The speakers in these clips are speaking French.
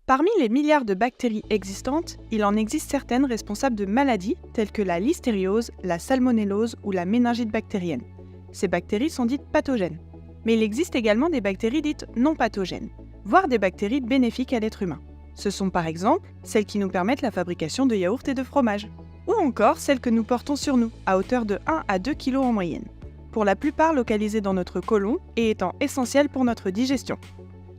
Parmi les milliards de bactéries existantes, il en existe certaines responsables de maladies telles que la listériose, la salmonellose ou la méningite bactérienne. Ces bactéries sont dites pathogènes. Mais il existe également des bactéries dites non pathogènes, voire des bactéries bénéfiques à l'être humain. Ce sont par exemple celles qui nous permettent la fabrication de yaourts et de fromage, ou encore celles que nous portons sur nous, à hauteur de 1 à 2 kg en moyenne, pour la plupart localisées dans notre côlon et étant essentielles pour notre digestion.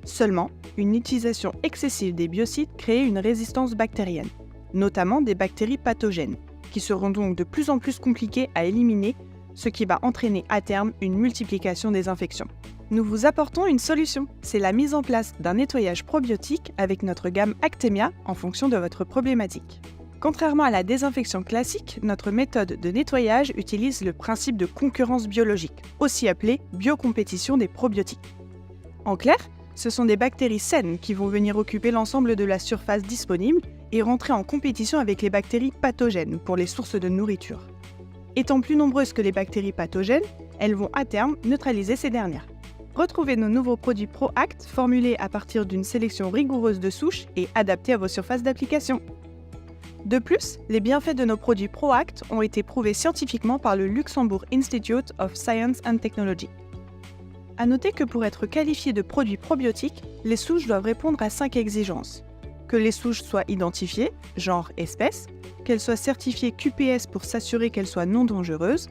Seulement, une utilisation excessive des biocides crée une résistance bactérienne, notamment des bactéries pathogènes, qui seront donc de plus en plus compliquées à éliminer, ce qui va entraîner à terme une multiplication des infections. Nous vous apportons une solution, c'est la mise en place d'un nettoyage probiotique avec notre gamme Actemia en fonction de votre problématique. Contrairement à la désinfection classique, notre méthode de nettoyage utilise le principe de concurrence biologique, aussi appelé biocompétition des probiotiques. En clair, ce sont des bactéries saines qui vont venir occuper l'ensemble de la surface disponible et rentrer en compétition avec les bactéries pathogènes pour les sources de nourriture. Étant plus nombreuses que les bactéries pathogènes, elles vont à terme neutraliser ces dernières. Retrouvez nos nouveaux produits ProAct formulés à partir d'une sélection rigoureuse de souches et adaptés à vos surfaces d'application. De plus, les bienfaits de nos produits ProAct ont été prouvés scientifiquement par le Luxembourg Institute of Science and Technology. À noter que pour être qualifiés de produits probiotiques, les souches doivent répondre à 5 exigences. Que les souches soient identifiées, genre espèce, qu'elles soient certifiées QPS pour s'assurer qu'elles soient non dangereuses,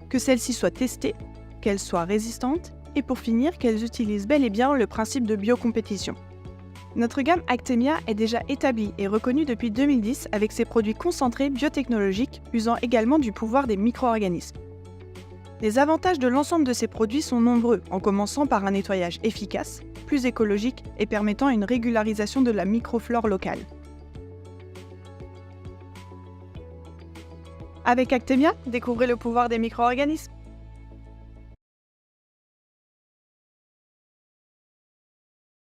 que celles-ci soient testées, qu'elles soient résistantes, et pour finir, qu'elles utilisent bel et bien le principe de biocompétition. Notre gamme Actemia est déjà établie et reconnue depuis 2010 avec ses produits concentrés biotechnologiques usant également du pouvoir des micro-organismes. Les avantages de l'ensemble de ces produits sont nombreux, en commençant par un nettoyage efficace, plus écologique et permettant une régularisation de la microflore locale. Avec Actemia, découvrez le pouvoir des micro-organismes.